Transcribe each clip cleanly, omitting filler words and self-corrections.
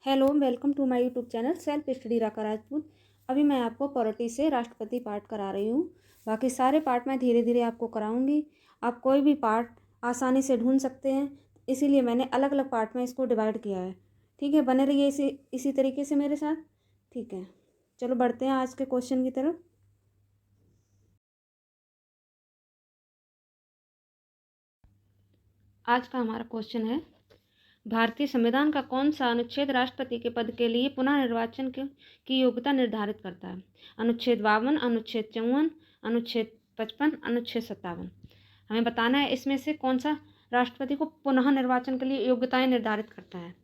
Hello, welcome to my YouTube channel self study Raka Rajput. अभी मैं आपको पॉलिटी से राष्ट्रपति पार्ट करा रही हूँ। बाकी सारे पार्ट मैं धीरे धीरे आपको कराऊंगी। आप कोई भी पार्ट आसानी से ढूंढ सकते हैं, इसीलिए मैंने अलग अलग पार्ट में इसको डिवाइड किया है। ठीक है, बने रहिए इसी तरीके से मेरे साथ। ठीक है, चलो बढ़ते हैं आज के क्वेश्चन की तरफ। आज का हमारा क्वेश्चन है, भारतीय संविधान का कौन सा अनुच्छेद राष्ट्रपति के पद के लिए पुनः निर्वाचन की योग्यता निर्धारित करता है? अनुच्छेद 52, अनुच्छेद 54, अनुच्छेद 55, अनुच्छेद 57। हमें बताना है इसमें से कौन सा राष्ट्रपति को पुनः निर्वाचन के लिए योग्यताएं निर्धारित करता है।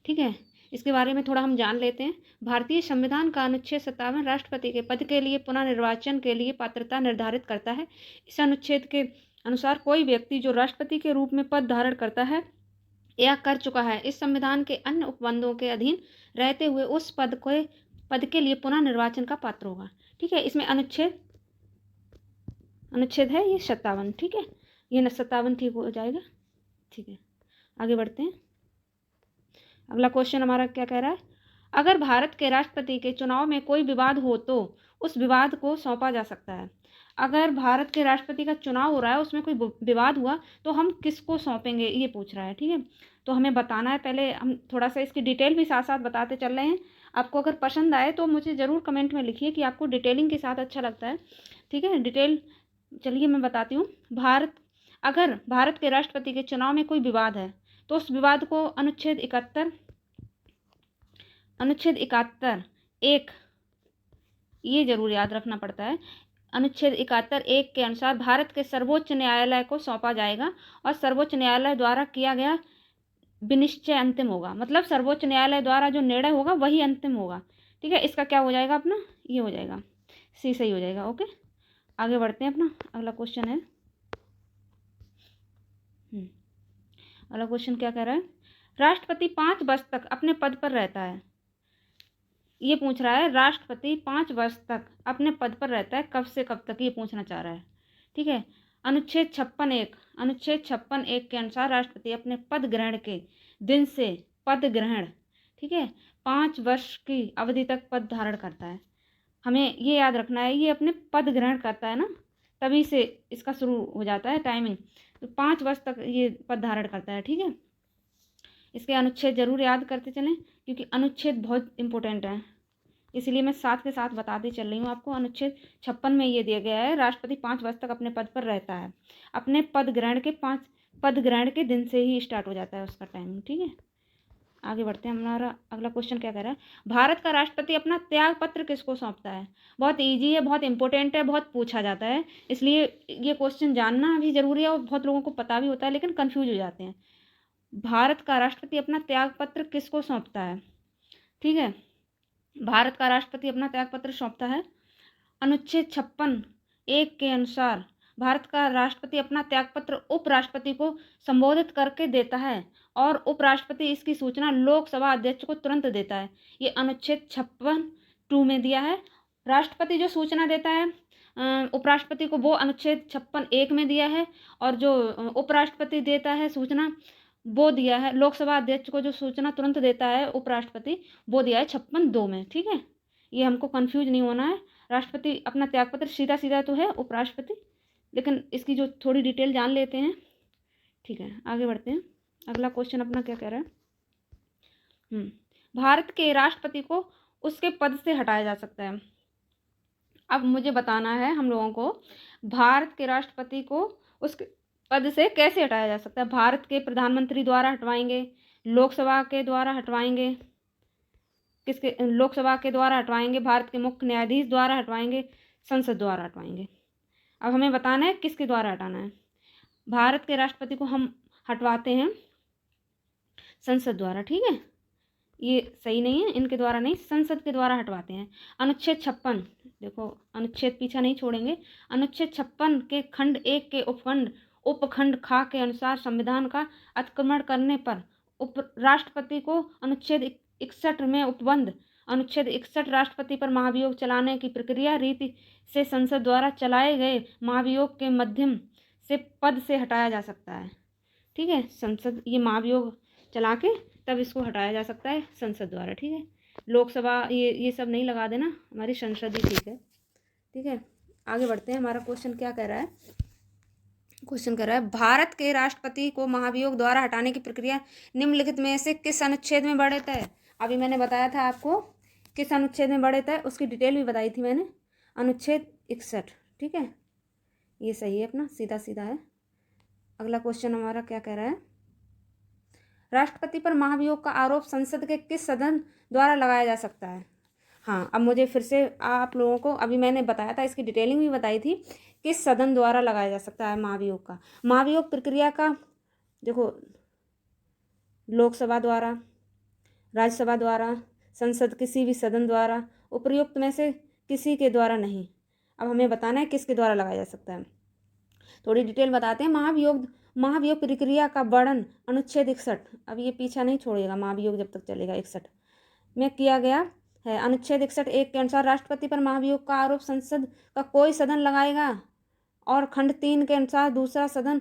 ठीक है, इसके बारे में थोड़ा हम जान लेते हैं। भारतीय संविधान का अनुच्छेद 57 राष्ट्रपति के पद के लिए पुनः निर्वाचन के लिए पात्रता निर्धारित करता है। इस अनुच्छेद के अनुसार कोई व्यक्ति जो राष्ट्रपति के रूप में पद धारण करता है या कर चुका है, इस संविधान के अन्य उपबंधों के अधीन रहते हुए उस पद के लिए पुनः निर्वाचन का पात्र होगा। ठीक है, इसमें अनुच्छेद है ये 57। ठीक है, ये 57 ठीक हो जाएगा। ठीक है, आगे बढ़ते हैं। अगला क्वेश्चन हमारा क्या कह रहा है, अगर भारत के राष्ट्रपति के चुनाव में कोई विवाद हो तो उस विवाद को सौंपा जा सकता है। अगर भारत के राष्ट्रपति का चुनाव हो रहा है, उसमें कोई विवाद हुआ तो हम किसको सौंपेंगे, ये पूछ रहा है। ठीक है, तो हमें बताना है। पहले हम थोड़ा सा इसकी डिटेल भी साथ साथ बताते चल रहे हैं। आपको अगर पसंद आए तो मुझे ज़रूर कमेंट में लिखिए कि आपको डिटेलिंग के साथ अच्छा लगता है। ठीक है, डिटेल चलिए मैं बताती हूँ। अगर भारत के राष्ट्रपति के चुनाव में कोई विवाद है तो उस विवाद को अनुच्छेद 71 एक, ये जरूर याद रखना पड़ता है, अनुच्छेद 71 एक के अनुसार भारत के सर्वोच्च न्यायालय को सौंपा जाएगा और सर्वोच्च न्यायालय द्वारा किया गया विनिश्चय अंतिम होगा। मतलब सर्वोच्च न्यायालय द्वारा जो निर्णय होगा वही अंतिम होगा। ठीक है, इसका क्या हो जाएगा अपना, ये हो जाएगा सी, सही हो जाएगा। ओके, आगे बढ़ते हैं। अपना अगला क्वेश्चन है, अगला क्वेश्चन क्या कह रहा है, राष्ट्रपति 5 वर्ष तक अपने पद पर रहता है। ये पूछ रहा है राष्ट्रपति 5 वर्ष तक अपने पद पर रहता है, कब से कब तक, ये पूछना चाह रहा है। ठीक है, अनुच्छेद 56(1) के अनुसार राष्ट्रपति अपने पद ग्रहण के दिन से पद ग्रहण, ठीक है, 5 वर्ष की अवधि तक पद धारण करता है। हमें ये याद रखना है, ये अपने पद ग्रहण करता है ना, तभी से इसका शुरू हो जाता है टाइमिंग। तो 5 वर्ष तक ये पद धारण करता है। ठीक है, इसके अनुच्छेद जरूर याद करते चलें क्योंकि अनुच्छेद बहुत इंपॉर्टेंट है, इसीलिए मैं साथ के साथ बताती चल रही हूँ आपको। अनुच्छेद 56 में ये दिया गया है, राष्ट्रपति 5 वर्ष तक अपने पद पर रहता है। अपने पद ग्रहण के दिन से ही स्टार्ट हो जाता है उसका टाइमिंग। ठीक है, आगे बढ़ते हैं। हमारा अगला क्वेश्चन क्या कह रहा है, भारत का राष्ट्रपति अपना त्याग पत्र किसको सौंपता है। बहुत ईजी है, बहुत इंपॉर्टेंट है, बहुत पूछा जाता है, इसलिए ये क्वेश्चन जानना भी जरूरी है और बहुत लोगों को पता भी होता है लेकिन कंफ्यूज हो जाते हैं। भारत का राष्ट्रपति अपना त्याग पत्र किसको सौंपता है। ठीक है, भारत का राष्ट्रपति अपना त्याग पत्र सौंपता है, अनुच्छेद 56(1) के अनुसार भारत का राष्ट्रपति अपना त्यागपत्र उपराष्ट्रपति को संबोधित करके देता है और उपराष्ट्रपति इसकी सूचना लोकसभा अध्यक्ष को तुरंत देता है। ये अनुच्छेद 56(2) में दिया है। राष्ट्रपति जो सूचना देता है उपराष्ट्रपति को, वो अनुच्छेद 56(1) में दिया है, और जो उपराष्ट्रपति देता है सूचना वो दिया है, लोकसभा अध्यक्ष को जो सूचना तुरंत देता है उपराष्ट्रपति, वो दिया है 56(2) में। ठीक है, ये हमको कंफ्यूज नहीं होना है। राष्ट्रपति अपना त्यागपत्र सीधा सीधा तो है उपराष्ट्रपति, लेकिन इसकी जो थोड़ी डिटेल जान लेते हैं। ठीक है, आगे बढ़ते हैं। अगला क्वेश्चन अपना क्या कह रहा है, भारत के राष्ट्रपति को उसके पद से हटाया जा सकता है। अब मुझे बताना है हम लोगों को, भारत के राष्ट्रपति को उसके पद से कैसे हटाया जा सकता है। भारत के प्रधानमंत्री द्वारा हटवाएंगे, लोकसभा के द्वारा हटवाएंगे, लोकसभा के द्वारा हटवाएंगे, भारत के मुख्य न्यायाधीश द्वारा हटवाएंगे, संसद द्वारा हटवाएंगे। अब हमें बताना है किसके द्वारा हटाना है। भारत के राष्ट्रपति को हम हटवाते हैं संसद द्वारा। ठीक है, ये सही नहीं है, इनके द्वारा नहीं, संसद के द्वारा हटवाते हैं। अनुच्छेद 56, देखो उपच्छेद पीछा नहीं छोड़ेंगे। अनुच्छेद 56 के खंड 1 के उपखंड खा के अनुसार संविधान का अतिक्रमण करने पर राष्ट्रपति को अनुच्छेद 61 में उपबंध अनुच्छेद 61 राष्ट्रपति पर महाभियोग चलाने की प्रक्रिया रीति से संसद द्वारा चलाए गए महाभियोग के माध्यम से पद से हटाया जा सकता है। ठीक है, संसद ये महाभियोग चला के तब इसको हटाया जा सकता है संसद द्वारा। ठीक है, लोकसभा ये सब नहीं लगा देना, हमारी संसद ही ठीक है। ठीक है, आगे बढ़ते हैं। हमारा क्वेश्चन क्या कह रहा है? क्वेश्चन कह रहा है भारत के राष्ट्रपति को महाभियोग द्वारा हटाने की प्रक्रिया निम्नलिखित में से किस अनुच्छेद में वर्णित है? अभी मैंने बताया था आपको किस अनुच्छेद में वर्णित है, उसकी डिटेल भी बताई थी मैंने, अनुच्छेद 61। ठीक है, ये सही है, अपना सीधा सीधा है। अगला क्वेश्चन हमारा क्या कह रहा है? राष्ट्रपति पर महाभियोग का आरोप संसद के किस सदन द्वारा लगाया जा सकता है? हाँ, अब मुझे फिर से आप लोगों को, अभी मैंने बताया था, इसकी डिटेलिंग भी बताई थी, किस सदन द्वारा लगाया जा सकता है महाभियोग का। महाभियोग प्रक्रिया का देखो, लोकसभा द्वारा, राज्यसभा द्वारा, संसद किसी भी सदन द्वारा, उपर्युक्त में से किसी के द्वारा नहीं। अब हमें बताना है किसके द्वारा लगाया जा सकता है। थोड़ी डिटेल बताते हैं। महाभियोग प्रक्रिया का वर्णन अनुच्छेद 61, अब ये पीछा नहीं छोड़ेगा, महाभियोग जब तक चलेगा, 61 में किया गया है। अनुच्छेद 61(1) के अनुसार राष्ट्रपति पर महाभियोग का आरोप संसद का कोई सदन लगाएगा और खंड 3 के अनुसार दूसरा सदन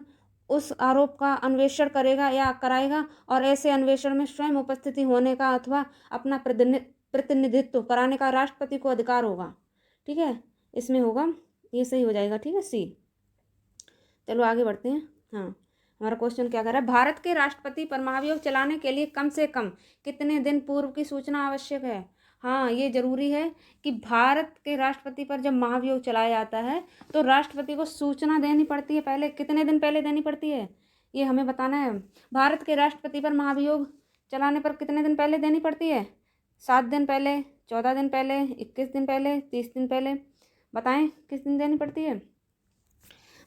उस आरोप का अन्वेषण करेगा या कराएगा, और ऐसे अन्वेषण में स्वयं उपस्थिति होने का अथवा अपना प्रतिनिधित्व कराने का राष्ट्रपति को अधिकार होगा। ठीक है, इसमें होगा, ये सही हो जाएगा। ठीक है, सी। चलो आगे बढ़ते हैं। हाँ, हमारा क्वेश्चन क्या कर रहा है? भारत के राष्ट्रपति पर महाभियोग चलाने के लिए कम से कम कितने दिन पूर्व की सूचना आवश्यक है? हाँ, ये जरूरी है कि भारत के राष्ट्रपति पर जब महाभियोग चलाया जाता है तो राष्ट्रपति को सूचना देनी पड़ती है पहले। कितने दिन पहले देनी पड़ती है, ये हमें बताना है। भारत के राष्ट्रपति पर महाभियोग चलाने पर कितने दिन पहले देनी पड़ती है? 7 दिन पहले, 14 दिन पहले, 21 दिन पहले, 30 दिन पहले। बताएं किस दिन देनी पड़ती है?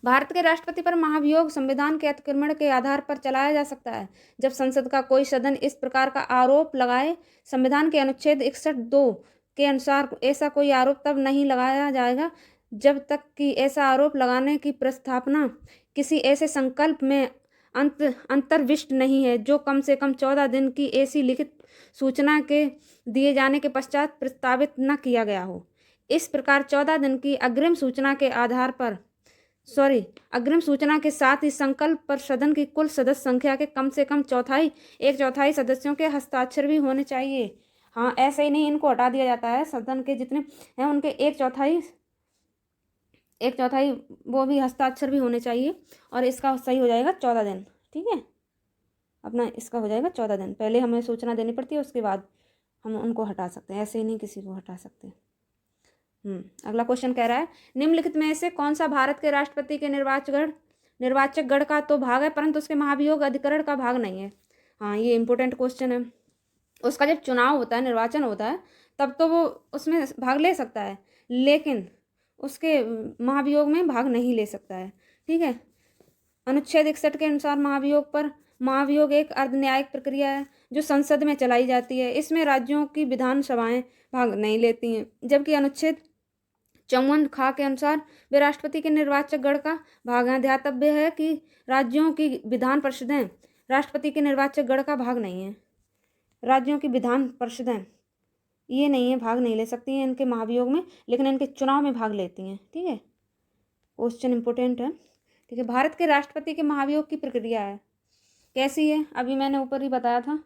भारत के राष्ट्रपति पर महाभियोग संविधान के अतिक्रमण के आधार पर चलाया जा सकता है जब संसद का कोई सदन इस प्रकार का आरोप लगाए। संविधान के अनुच्छेद 61(2) के अनुसार ऐसा कोई आरोप तब नहीं लगाया जाएगा जब तक कि ऐसा आरोप लगाने की प्रस्तावना किसी ऐसे संकल्प में अंतर्विष्ट नहीं है जो कम से कम 14 दिन की ऐसी लिखित सूचना के दिए जाने के पश्चात प्रस्तावित न किया गया हो। इस प्रकार 14 दिन की अग्रिम सूचना के साथ ही संकल्प पर सदन की कुल सदस्य संख्या के कम से कम एक चौथाई सदस्यों के हस्ताक्षर भी होने चाहिए। हाँ, ऐसे ही नहीं इनको हटा दिया जाता है, सदन के जितने हैं उनके एक चौथाई वो भी हस्ताक्षर भी होने चाहिए, और इसका सही हो जाएगा 14 दिन। ठीक है, अपना इसका हो जाएगा 14 दिन। पहले हमें सूचना देनी पड़ती है, उसके बाद हम उनको हटा सकते हैं, ऐसे ही नहीं किसी को हटा सकते। अगला क्वेश्चन कह रहा है निम्नलिखित में से कौन सा भारत के राष्ट्रपति के निर्वाचक गण का तो भाग है परंतु उसके महाभियोग अधिकरण का भाग नहीं है? हाँ, ये इंपॉर्टेंट क्वेश्चन है। उसका जब चुनाव होता है, निर्वाचन होता है, तब तो वो उसमें भाग ले सकता है, लेकिन उसके महाभियोग में भाग नहीं ले सकता है। ठीक है, अनुच्छेद 61 के अनुसार महाभियोग एक अर्धन्यायिक प्रक्रिया है जो संसद में चलाई जाती है। इसमें राज्यों की विधानसभाएं भाग नहीं लेती हैं, जबकि अनुच्छेद 54 खा के अनुसार वे राष्ट्रपति के निर्वाचक गण का भाग हैं। ध्यातव्य है कि राज्यों की विधान परिषदें राष्ट्रपति के निर्वाचक गण का भाग नहीं है। राज्यों की विधान परिषदें ये नहीं है, भाग नहीं ले सकती हैं इनके महाभियोग में, लेकिन इनके चुनाव में भाग लेती हैं। ठीक है, क्वेश्चन इंपोर्टेंट है। ठीक है, भारत के राष्ट्रपति के महाभियोग की प्रक्रिया है कैसी है? अभी मैंने ऊपर ही बताया था,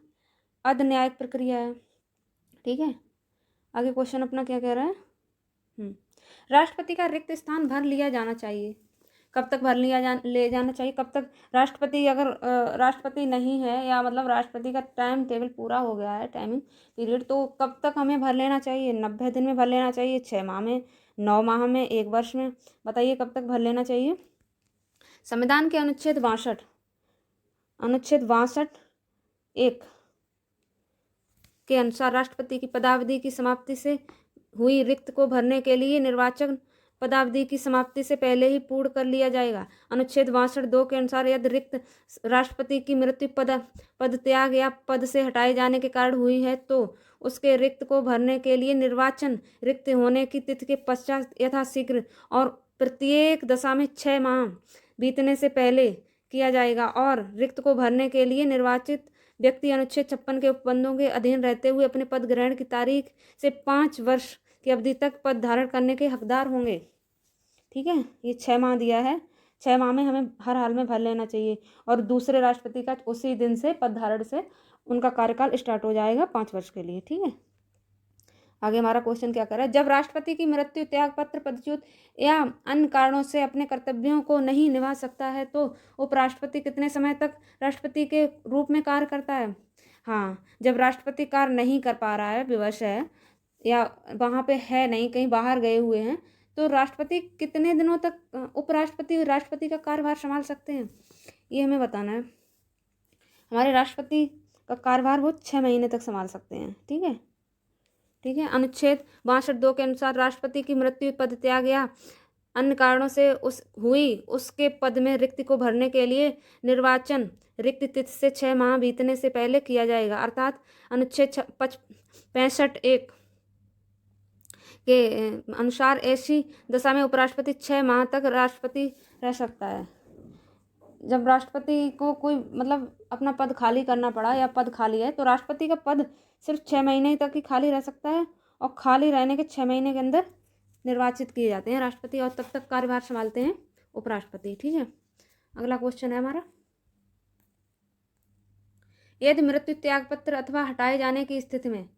अर्धन्यायिक प्रक्रिया है। ठीक है, आगे क्वेश्चन अपना क्या कह रहा है? राष्ट्रपति का रिक्त स्थान भर लिया जाना चाहिए। कब तक भर ले जाना चाहिए? कब तक राष्ट्रपति, अगर राष्ट्रपति नहीं है या मतलब राष्ट्रपति का टाइम टेबल पूरा हो गया है, टाइमिंग पीरियड, तो कब तक हमें भर लेना चाहिए? 90 दिन में भर लेना चाहिए, 6 माह में, 9 माह में, 1 वर्ष में? बताइए कब तक भर लेना चाहिए? संविधान के अनुच्छेद 62(1) के अनुसार राष्ट्रपति की पदावधि की समाप्ति से हुई रिक्त को भरने के लिए निर्वाचन पदावधि की समाप्ति से पहले ही पूर्ण कर लिया जाएगा। अनुच्छेद 62(2) के अनुसार यदि रिक्त राष्ट्रपति की मृत्यु, पद त्याग या पद से हटाए जाने के कारण हुई है तो उसके रिक्त को भरने के लिए निर्वाचन रिक्त होने की तिथि के पश्चात यथाशीघ्र और प्रत्येक दशा में 6 माह बीतने से पहले किया जाएगा, और रिक्त को भरने के लिए निर्वाचित व्यक्ति अनुच्छेद 56 के उपबंधों के अधीन रहते हुए अपने पद ग्रहण की तारीख से 5 वर्ष की अवधि तक पद धारण करने के हकदार होंगे। ठीक है, ये 6 माह दिया है, 6 माह में हमें हर हाल में भर लेना चाहिए, और दूसरे राष्ट्रपति का उसी दिन से पद धारण से उनका कार्यकाल स्टार्ट हो जाएगा 5 वर्ष के लिए। ठीक है, आगे हमारा क्वेश्चन क्या कर रहा है, जब राष्ट्रपति की मृत्यु, त्यागपत्र, पदच्युत या अन्य कारणों से अपने कर्तव्यों को नहीं निभा सकता है तो उपराष्ट्रपति कितने समय तक राष्ट्रपति के रूप में कार्य करता है। हाँ, जब राष्ट्रपति कार्य नहीं कर पा रहा है, विवश है या वहाँ पे है नहीं, कहीं बाहर गए हुए हैं, तो राष्ट्रपति कितने दिनों तक उपराष्ट्रपति राष्ट्रपति का कार्यभार संभाल सकते हैं, ये हमें बताना है। हमारे राष्ट्रपति का कार्यभार वो 6 महीने तक संभाल सकते हैं। ठीक है, ठीक है। अनुच्छेद 62 के अनुसार राष्ट्रपति की मृत्यु, पद त्याग या अन्य कारणों से उसके पद में रिक्ति को भरने के लिए निर्वाचन रिक्त तिथि से 6 माह बीतने से पहले किया जाएगा। अर्थात अनुच्छेद 65(1) के अनुसार ऐसी दशा में उपराष्ट्रपति 6 माह तक राष्ट्रपति रह सकता है। जब राष्ट्रपति को कोई मतलब अपना पद खाली करना पड़ा या पद खाली है, तो राष्ट्रपति का पद सिर्फ 6 महीने तक ही खाली रह सकता है और खाली रहने के 6 महीने के अंदर निर्वाचित किए जाते हैं राष्ट्रपति, और तब तक कार्यभार संभालते हैं उपराष्ट्रपति। ठीक है, अगला क्वेश्चन है हमारा, यदि मृत्यु, त्यागपत्र अथवा हटाए जाने की स्थिति में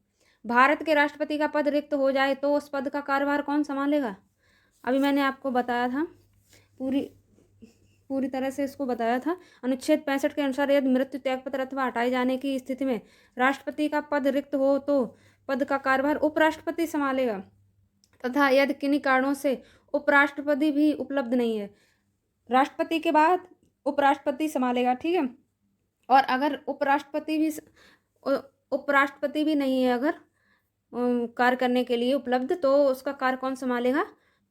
भारत के राष्ट्रपति का पद रिक्त हो जाए तो उस पद का कार्यभार कौन संभालेगा। अभी मैंने आपको बताया था, पूरी तरह से इसको बताया था। अनुच्छेद 65 के अनुसार यदि मृत्यु, त्यागपत्र अथवा हटाए जाने की स्थिति में राष्ट्रपति का पद रिक्त हो तो पद का कार्यभार उपराष्ट्रपति संभालेगा, तथा यदि किन्हीं कारणों से उपराष्ट्रपति भी उपलब्ध नहीं है, राष्ट्रपति के बाद उपराष्ट्रपति संभालेगा। ठीक है, और अगर उपराष्ट्रपति भी नहीं है अगर कार्य करने के लिए उपलब्ध, तो उसका कार्य कौन संभालेगा,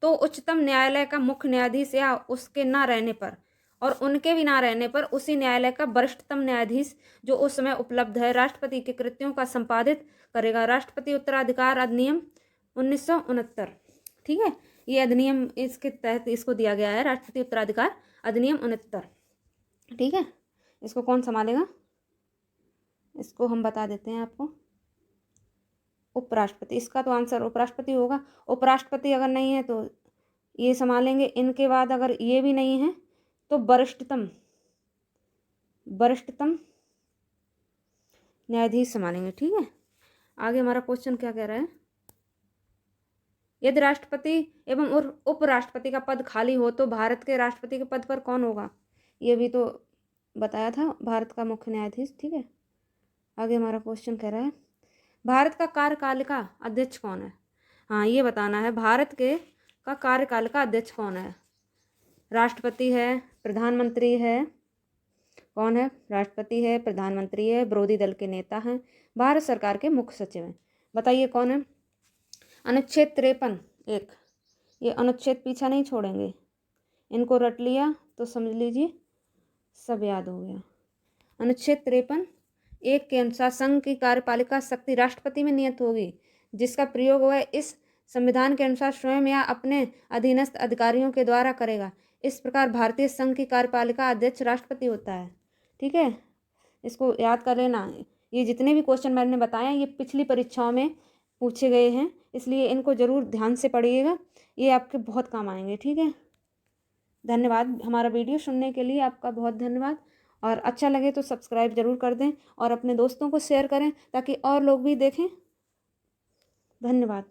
तो उच्चतम न्यायालय का मुख्य न्यायाधीश या उसके ना रहने पर और उनके भी ना रहने पर उसी न्यायालय का वरिष्ठतम न्यायाधीश जो उस समय उपलब्ध है राष्ट्रपति के कृत्यों का संपादित करेगा। राष्ट्रपति उत्तराधिकार अधिनियम 1969। ठीक है, ये अधिनियम इसके तहत इसको दिया गया है, राष्ट्रपति उत्तराधिकार अधिनियम 69। ठीक है, इसको कौन संभालेगा, इसको हम बता देते हैं आपको, उपराष्ट्रपति। इसका तो आंसर उपराष्ट्रपति होगा। उपराष्ट्रपति अगर नहीं है तो ये संभालेंगे, इनके बाद अगर ये भी नहीं है तो वरिष्ठतम न्यायाधीश संभालेंगे। ठीक है, आगे हमारा क्वेश्चन क्या कह रहा है, यदि राष्ट्रपति एवं उपराष्ट्रपति का पद खाली हो तो भारत के राष्ट्रपति के पद पर कौन होगा, ये भी तो बताया था, भारत का मुख्य न्यायाधीश। ठीक है, आगे हमारा क्वेश्चन कह रहा है, भारत का कार्यपालिका अध्यक्ष कौन है। हाँ, ये बताना है, भारत के का कार्यपालिका अध्यक्ष कौन है। राष्ट्रपति है, प्रधानमंत्री है, कौन है, राष्ट्रपति है, प्रधानमंत्री है, विरोधी दल के नेता हैं, भारत सरकार के मुख्य सचिव हैं। बताइए कौन है। अनुच्छेद 53(1), ये अनुच्छेद पीछा नहीं छोड़ेंगे, इनको रट लिया तो समझ लीजिए सब याद हो गया। अनुच्छेद 53(1) के अनुसार संघ की कार्यपालिका शक्ति राष्ट्रपति में नियत होगी, जिसका प्रयोग वह इस संविधान के अनुसार स्वयं या अपने अधीनस्थ अधिकारियों के द्वारा करेगा। इस प्रकार भारतीय संघ की कार्यपालिका अध्यक्ष राष्ट्रपति होता है। ठीक है, इसको याद कर लेना। ये जितने भी क्वेश्चन मैंने बताए ये पिछली परीक्षाओं में पूछे गए हैं, इसलिए इनको ज़रूर ध्यान से पढ़िएगा, ये आपके बहुत काम आएंगे। ठीक है, धन्यवाद। हमारा वीडियो सुनने के लिए आपका बहुत धन्यवाद, और अच्छा लगे तो सब्सक्राइब ज़रूर कर दें और अपने दोस्तों को शेयर करें ताकि और लोग भी देखें। धन्यवाद।